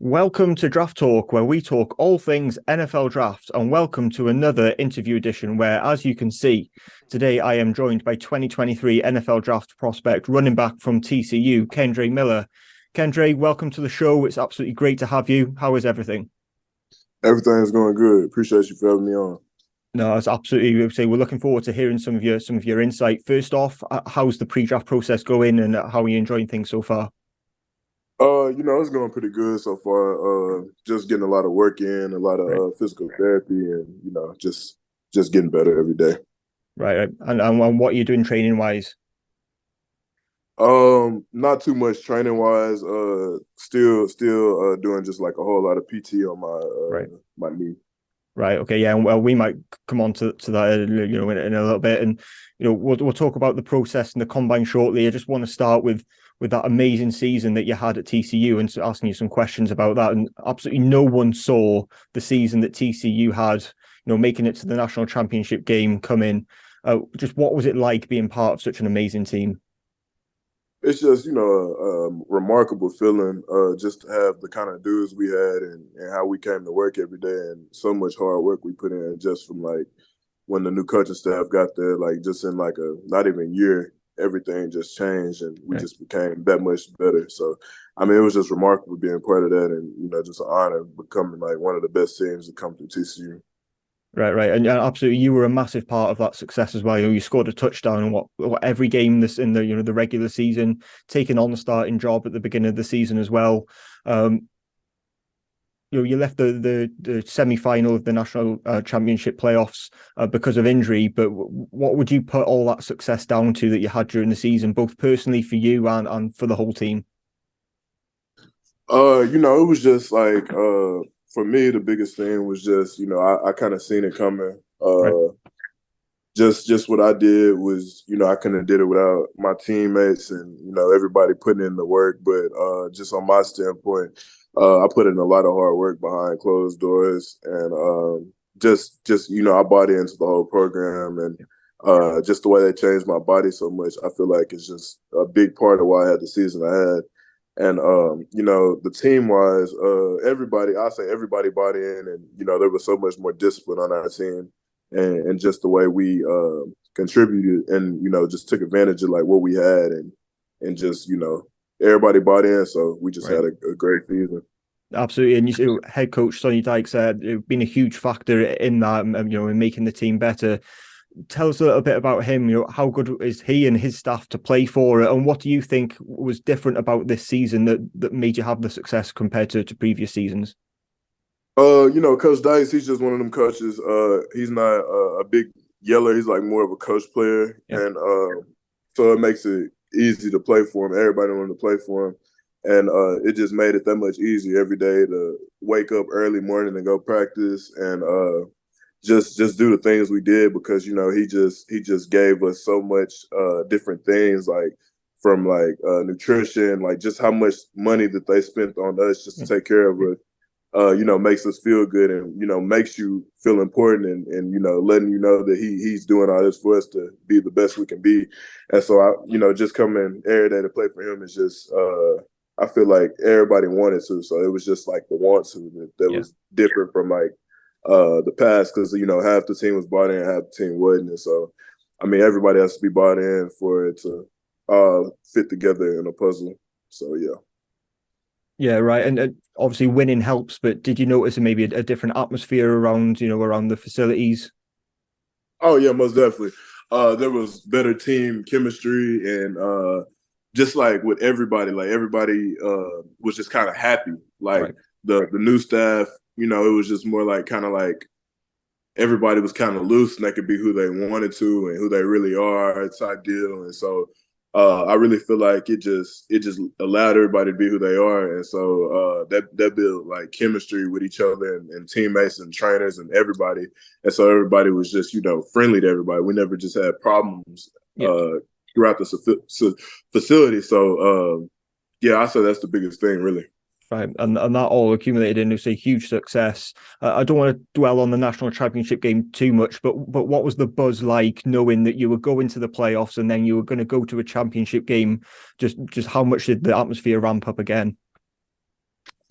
Welcome to Draft Talk, where we talk all things NFL draft, and welcome to another interview edition where, as you can see, today I am joined by 2023 NFL draft prospect running back from TCU, Kendre Miller. Kendre, welcome to the show. It's absolutely great to have you. How is everything? Everything's going good. Appreciate you for having me on. No, it's absolutely. We're looking forward to hearing some of your insight. First off, how's the pre-draft process going, and how are you enjoying things so far? It's going pretty good so far. Just getting a lot of work in, a lot of Right, physical therapy, and just getting better every day. right, and what are you doing training wise? Not too much training wise. Still doing just like a whole lot of PT on Right. my knee. Right. Okay. Yeah. Well, we might come on to that, in a little bit, and we'll talk about the process and the combine shortly. I just want to start with that amazing season that you had at TCU and asking you some questions about that. And absolutely no one saw the season that TCU had. Making it to the national championship game, come in. Just what was it like being part of such an amazing team? It's just a remarkable feeling just to have the kind of dudes we had and how we came to work every day and so much hard work we put in just from like when the new coaching staff got there, like just in like a not even year, everything just changed and we Right. just became that much better. So I mean it was just remarkable being part of that and just an honor becoming like one of the best teams to come through TCU. Right, right, and absolutely, you were a massive part of that success as well. You scored a touchdown in what every game this in the regular season, taking on the starting job at the beginning of the season as well. Um, you left the semi final of the national championship playoffs because of injury. But what would you put all that success down to that you had during the season, both personally for you and for the whole team? It was just like for me the biggest thing was just, I kind of seen it coming. Right. Just what I did was, I couldn't have did it without my teammates and, everybody putting in the work. But just on my standpoint, I put in a lot of hard work behind closed doors and just I bought into the whole program and just the way they changed my body so much, I feel like it's just a big part of why I had the season I had. And the team wise, I say everybody bought in, and there was so much more discipline on our team, and just the way we contributed, and just took advantage of like what we had, and just everybody bought in, so we just Right. had a great season. Absolutely, and you see, head coach Sonny Dykes been a huge factor in that, in making the team better. Tell us a little bit about him. How good is he and his staff to play for, and what do you think was different about this season that made you have the success compared to previous seasons? Coach Dice, he's just one of them coaches. He's not a big yeller. He's like more of a coach player, Yeah. and so it makes it easy to play for him. Everybody wanted to play for him, and it just made it that much easier every day to wake up early morning and go practice and just do the things we did because he just gave us so much different things like from like nutrition, like just how much money that they spent on us just to take care of us makes us feel good and, makes you feel important and letting you know that he's doing all this for us to be the best we can be. And so just coming every day to play for him is just I feel like everybody wanted to. So it was just like the want to that Yeah. was different from like the past because half the team was bought in, half the team wasn't. And so I mean everybody has to be bought in for it to fit together in a puzzle. So yeah. Yeah, right. And obviously winning helps, but did you notice maybe a different atmosphere around the facilities? Oh yeah, most definitely. There was better team chemistry and just like with everybody, like everybody was just kind of happy. Like Right. the new staff, it was just more like kind of like everybody was kind of loose and they could be who they wanted to and who they really are type deal. And so I really feel like it just allowed everybody to be who they are. And so that built like chemistry with each other and teammates and trainers and everybody. And so everybody was just, friendly to everybody. We never just had problems Yeah. throughout the facility. So yeah, I say that's the biggest thing really. Right, and that all accumulated into a huge success. I don't want to dwell on the national championship game too much, but what was the buzz like knowing that you were going to the playoffs and then you were going to go to a championship game? Just how much did the atmosphere ramp up again?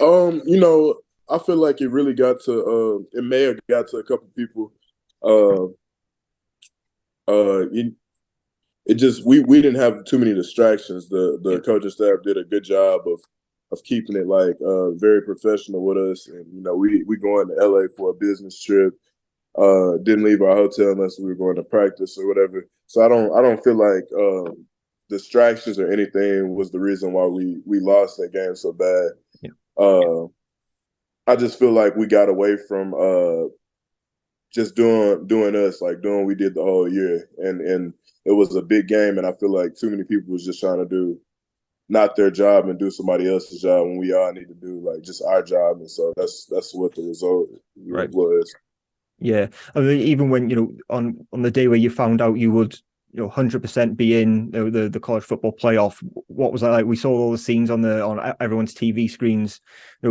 You know, I feel like it really got to it may have got to a couple people. Uh it, it just we didn't have too many distractions. The Yeah, coaching staff did a good job of keeping it like very professional with us. And you know, we going to LA for a business trip. Didn't leave our hotel unless we were going to practice or whatever. So I don't feel like distractions or anything was the reason why we lost that game so bad. yeah, Uh, I just feel like we got away from just doing us, like doing what we did the whole year, and it was a big game, and I feel like too many people was just trying to do not their job and do somebody else's job when we all need to do like just our job, and so that's what the result right. was. Yeah, I mean, even when on the day where you found out you would 100% be in the college football playoff, what was that like? We saw all the scenes on everyone's TV screens,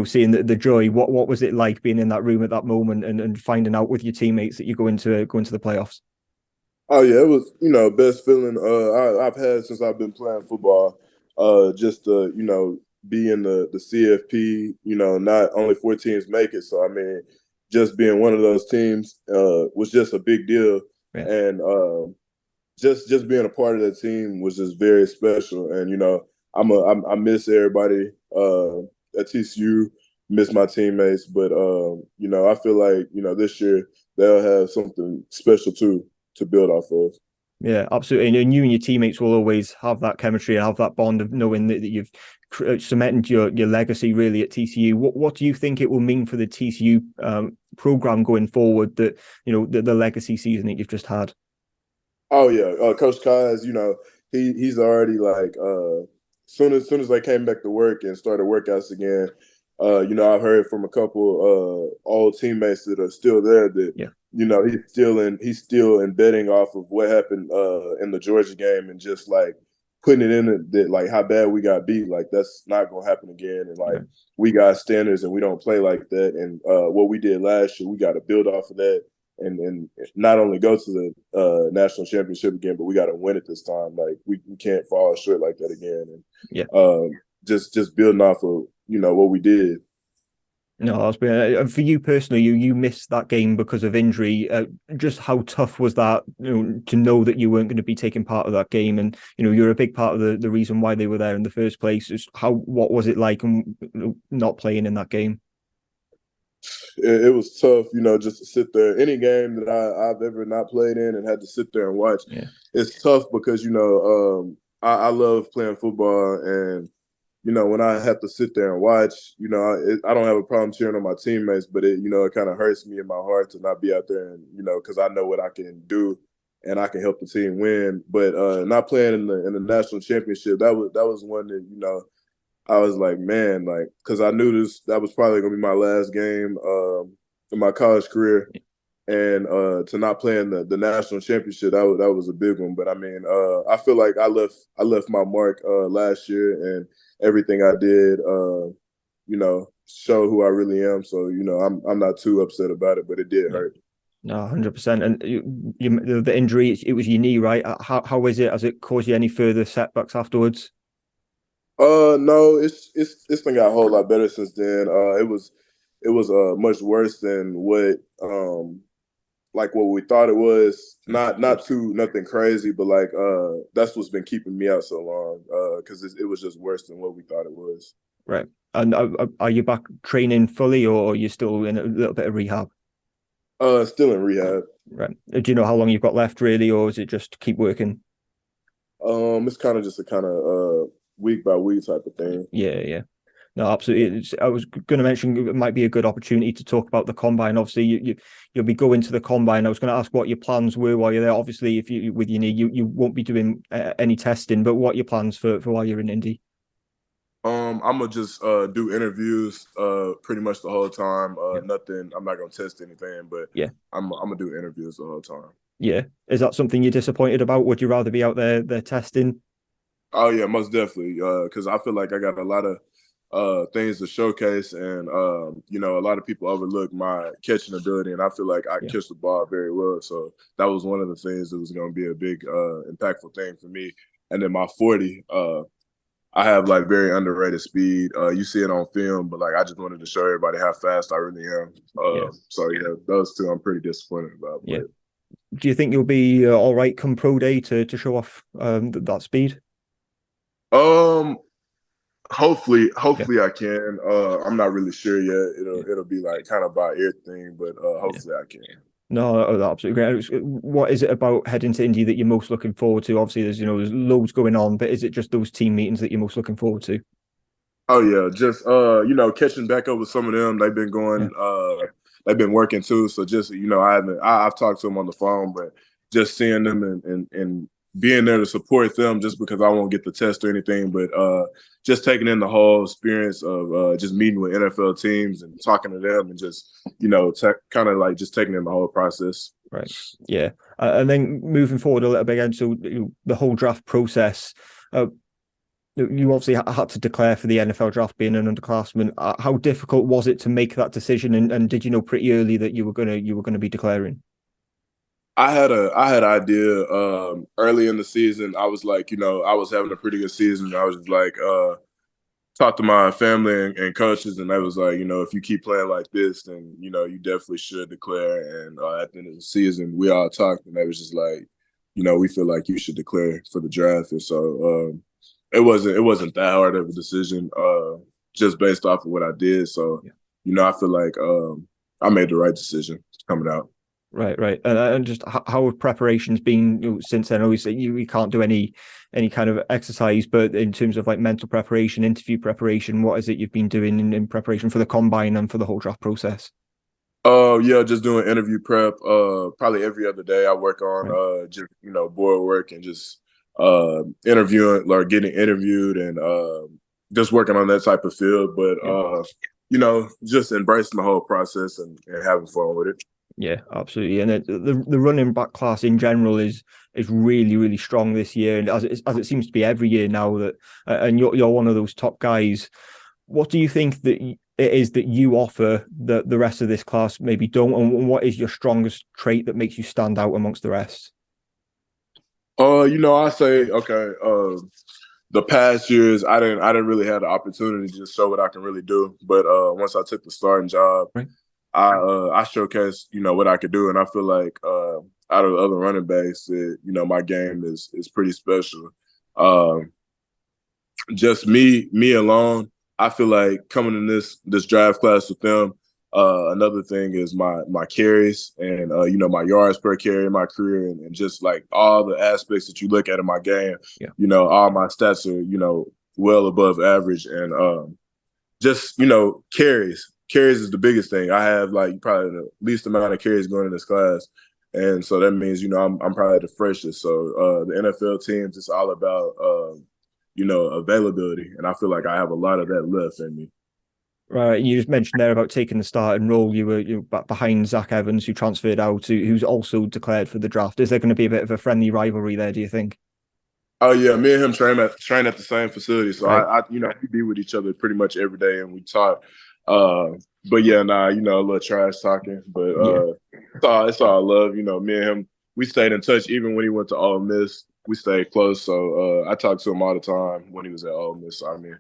seeing the joy. What was it like being in that room at that moment and finding out with your teammates that you go into the playoffs? Oh yeah, it was best feeling I've had since I've been playing football. Just to be in the CFP. Not only four teams make it, so I mean, just being one of those teams was just a big deal, Yeah, and just being a part of that team was just very special. And I miss everybody at TCU, miss my teammates, but I feel like this year they'll have something special too to build off of. yeah, absolutely. And you and your teammates will always have that chemistry and have that bond of knowing that you've cemented your legacy really at TCU. What do you think it will mean for the TCU program going forward? That the legacy season that you've just had. Oh yeah, Coach Kaz, he's already like soon as I came back to work and started workouts again, I've heard from a couple old teammates that are still there that Yeah, he's still embedding off of what happened in the Georgia game and just like putting it in it that like how bad we got beat, like that's not gonna happen again, and like right. we got standards and we don't play like that, and what we did last year we got to build off of that and not only go to the national championship again, but we got to win it this time. Like we can't fall short like that again. And Yeah. just building off of what we did. No, that's been for you personally. You missed that game because of injury. Just how tough was that? To know that you weren't going to be taking part of that game, and you're a big part of the reason why they were there in the first place. Is what was it like, and not playing in that game? It was tough, just to sit there. Any game that I've ever not played in and had to sit there and watch, Yeah, it's tough because I love playing football, and when I have to sit there and watch, I don't have a problem cheering on my teammates, but it kind of hurts me in my heart to not be out there and because I know what I can do and I can help the team win. But not playing in the national championship, that was one that I was like, man, like, because I knew that was probably gonna be my last game in my college career, and to not play in the national championship, that was a big one. But I mean, I feel like I left my mark last year, and everything I did, show who I really am. So I'm not too upset about it, but it did yeah. hurt. No, 100%. And the injury, it was your knee, right? How is it? Has it caused you any further setbacks afterwards? No, it's been got a whole lot better since then. It was much worse than what like what we thought it was. Not too nothing crazy, but like that's what's been keeping me out so long. Because it was just worse than what we thought it was. Right. And are you back training fully, or are you still in a little bit of rehab? Still in rehab. Right. Do you know how long you've got left, really, or is it just keep working? It's kind of just a kind of week by week type of thing. Yeah, yeah. No, absolutely. I was going to mention it might be a good opportunity to talk about the combine. Obviously, you'll be going to the combine. I was going to ask what your plans were while you're there. Obviously, if you with your knee, you won't be doing any testing. But what are your plans for while you're in Indy? I'm gonna just do interviews pretty much the whole time. Yeah, Nothing. I'm not gonna test anything, but yeah, I'm gonna do interviews the whole time. yeah. Is that something you're disappointed about? Would you rather be out there testing? Oh yeah, most definitely. Because I feel like I got a lot of things to showcase, and a lot of people overlook my catching ability, and I feel like I Yeah, catch the ball very well. So that was one of the things that was going to be a big impactful thing for me. And then my 40. I have like very underrated speed. You see it on film, but like I just wanted to show everybody how fast I really am. Yeah, So yeah, those two I'm pretty disappointed about. yeah. Do you think you'll be all right come pro day to show off that speed? But Yeah, hopefully I can. I'm not really sure yet. yeah, It'll be like kind of about everything, but yeah. hopefully I can. No, absolutely great. What is it about heading to Indy that you're most looking forward to? Obviously, there's loads going on, but is it just those team meetings that you're most looking forward to? Oh yeah, just catching back up with some of them. Yeah, They've been working too. So just I've talked to them on the phone, but just seeing them and being there to support them just because I won't get the test or anything, but just taking in the whole experience of just meeting with NFL teams and talking to them and just kind of like just taking in the whole process. right. Yeah, and then moving forward a little bit again, so the whole draft process. You obviously had to declare for the NFL draft being an underclassman. How difficult was it to make that decision? And did you know pretty early that you were gonna be declaring? I had an idea early in the season. I was like, I was having a pretty good season. I was just like, talked to my family and coaches, and they was like, if you keep playing like this, then you definitely should declare. And at the end of the season, we all talked, and they was just like, we feel like you should declare for the draft. And so it wasn't that hard of a decision, just based off of what I did. So, I feel like I made the right decision coming out. Right, right. And just how have preparations been since then? Obviously, you can't do any kind of exercise, but in terms of like mental preparation, interview preparation, what is it you've been doing in preparation for the combine and for the whole draft process? Yeah, just doing interview prep. Probably every other day I work on Right. just board work and just interviewing or getting interviewed and just working on that type of field. But Yeah. just embracing the whole process and having fun with it. Yeah, absolutely. And the running back class in general is really really strong this year, and as it seems to be every year now that and you're one of those top guys. What do you think that it is that you offer that the rest of this class maybe don't, and what is your strongest trait that makes you stand out amongst the rest? I say okay. The past years, I didn't really have the opportunity to just show what I can really do. But once I took the starting job, Right. I showcased what I could do, and I feel like out of the other running backs, my game is pretty special. Um, just me alone, I feel like coming in this draft class with them. Another thing is my carries and my yards per carry in my career and just like all the aspects that you look at in my game. Yeah. All my stats are well above average and just carries. Carries is the biggest thing. I have like probably the least amount of carries going in this class, and so that means I'm probably the freshest. So the NFL teams, it's all about availability, and I feel like I have a lot of that left in me. Right, you just mentioned there about taking the starting role. You were back behind Zach Evans, who transferred out, who's also declared for the draft. Is there going to be a bit of a friendly rivalry there? Do you think? Oh yeah, me and him train at the same facility, so Right. we be with each other pretty much every day, and we talk. Uh, but yeah, nah, a little trash talking, but Yeah. it's all love. Me and him, we stayed in touch even when he went to Ole Miss. We stayed close, so I talked to him all the time when he was at Ole Miss. So, I mean,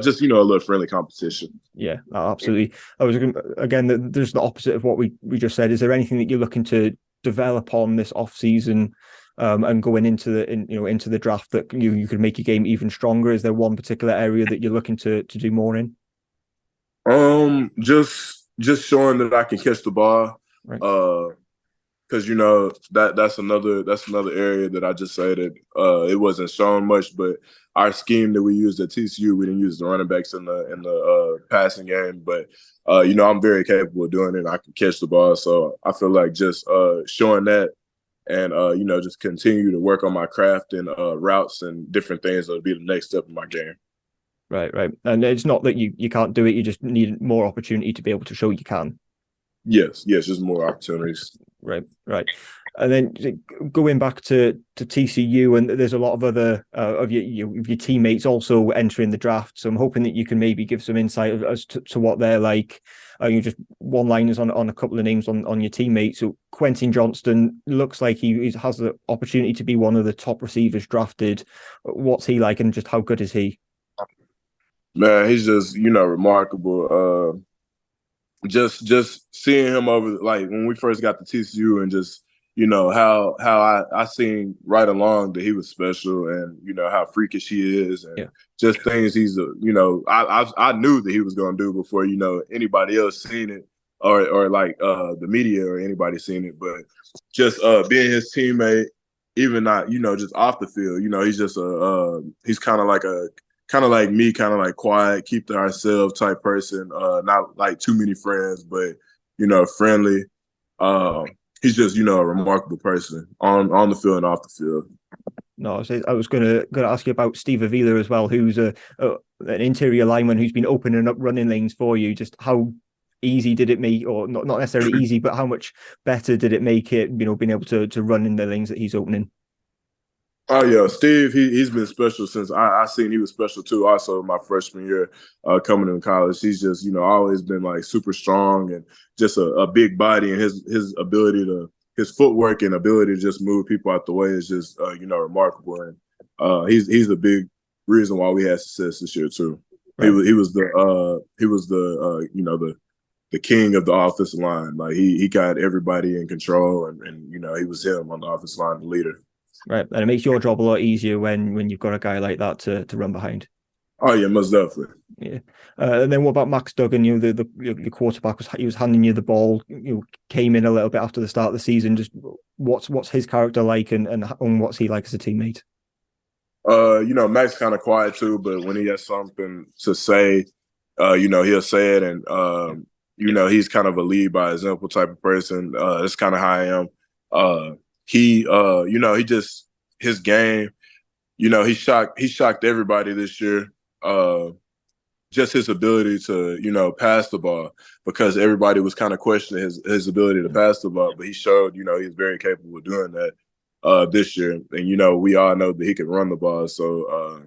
just a little friendly competition. Yeah, absolutely. I was again. There's the opposite of what we just said. Is there anything that you're looking to develop on this off season, and going into into the draft that you could make your game even stronger? Is there one particular area that you're looking to do more in? Just showing that I can catch the ball. Right. Because that's another area that I just say that it wasn't shown much, but our scheme that we used at TCU, we didn't use the running backs in the passing game, but I'm very capable of doing it. I can catch the ball, so I feel like just showing that and just continue to work on my craft and routes and different things that'll be the next step in my game. Right, right. And it's not that you can't do it, you just need more opportunity to be able to show you can. Yes, just more opportunities. Right, right. And then going back to TCU, and there's a lot of other of your teammates also entering the draft. So I'm hoping that you can maybe give some insight as to what they're like. You just one-liners on a couple of names on your teammates. So Quentin Johnston looks like he has the opportunity to be one of the top receivers drafted. What's he like, and just how good is he? Man, he's just remarkable. Just seeing him over, like when we first got to TCU, and just how I seen right along that he was special, and how freakish he is, and Yeah. just things I knew that he was gonna do before anybody else seen it, or like the media or anybody seen it. But just being his teammate, even not just off the field, he's just he's kind of like me, kind of like quiet, keep to ourselves type person. Not like too many friends, but friendly. He's just a remarkable person on the field and off the field. No, I was going to ask you about Steve Avila as well, who's an interior lineman who's been opening up running lanes for you. Just how easy did it make, or not necessarily easy, but how much better did it make it, being able to run in the lanes that he's opening? Oh yeah, Steve. He's been special since I seen he was special too. Also, my freshman year coming in college, he's just always been like super strong and just a big body, and his ability to his footwork and ability to just move people out the way is just remarkable. And he's a big reason why we had success this year too. Right. He was the the king of the offensive line. Like he got everybody in control, and he was him on the offensive line, the leader. Right, and it makes your job a lot easier when you've got a guy like that to run behind. Oh yeah, most definitely. Yeah, and then what about Max Duggan? The quarterback he was handing you the ball. Came in a little bit after the start of the season. Just what's his character like, and what's he like as a teammate? Max kind of quiet too, but when he has something to say, he'll say it, and he's kind of a lead by example type of person. That's kind of how I am. He just his game, he shocked everybody this year. Just his ability to, pass the ball, because everybody was kind of questioning his ability to pass the ball, but he showed, he's very capable of doing that this year. And, we all know that he can run the ball. So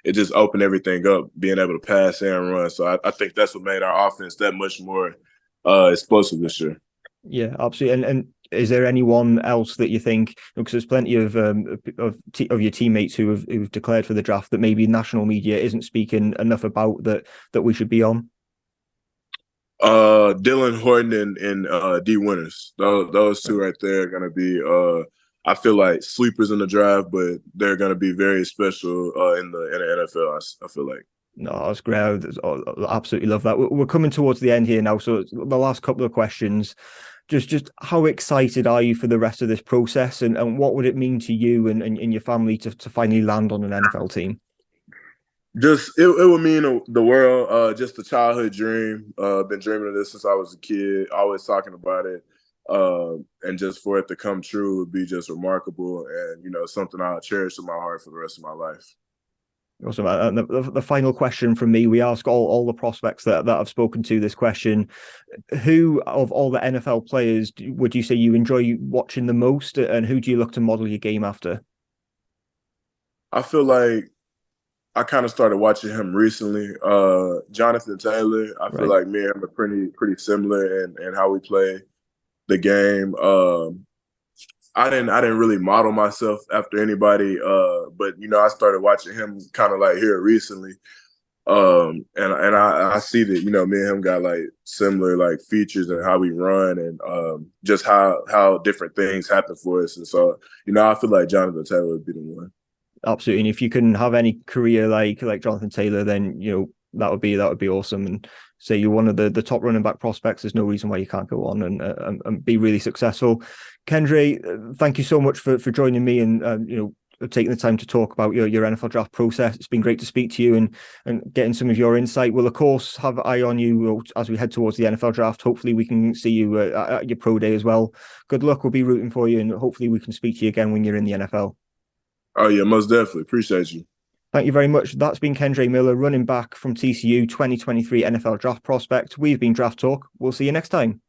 it just opened everything up, being able to pass and run. So I think that's what made our offense that much more explosive this year. Yeah, absolutely. And is there anyone else that you think, because there's plenty of your teammates who've declared for the draft that maybe national media isn't speaking enough about that we should be on? Dylan Horton and D Winters. Those two right there are gonna be I feel like sleepers in the draft, but they're gonna be very special in the NFL. I feel like. No, that's great. I absolutely love that. We're coming towards the end here now, so the last couple of questions. Just how excited are you for the rest of this process, and what would it mean to you and your family to finally land on an NFL team? Just it would mean the world. Just a childhood dream. Been dreaming of this since I was a kid. Always talking about it. And just for it to come true would be just remarkable, and something I'll cherish in my heart for the rest of my life. Awesome. And the final question from me, we ask all the prospects that I've spoken to this question. Who of all the NFL players would you say you enjoy watching the most, and who do you look to model your game after? I feel like I kind of started watching him recently. Jonathan Taylor, I feel like me and him are pretty similar in how we play the game. I didn't really model myself after anybody, but I started watching him kind of like here recently, and I see that me and him got like similar like features and how we run, and just how different things happen for us, and so I feel like Jonathan Taylor would be the one. Absolutely, and if you can have any career like Jonathan Taylor, then that would be awesome. And say you're one of the top running back prospects, there's no reason why you can't go on and be really successful. Kendre, thank you so much for joining me and taking the time to talk about your NFL draft process. It's been great to speak to you and getting some of your insight. We'll of course have an eye on you as we head towards the NFL draft. Hopefully we can see you at your pro day as well. Good luck. We'll be rooting for you, and hopefully we can speak to you again when you're in the NFL. Oh yeah, most definitely. Appreciate you. Thank you very much. That's been Kendre Miller, running back from TCU, 2023 NFL draft prospect. We've been Draft Talk. We'll see you next time.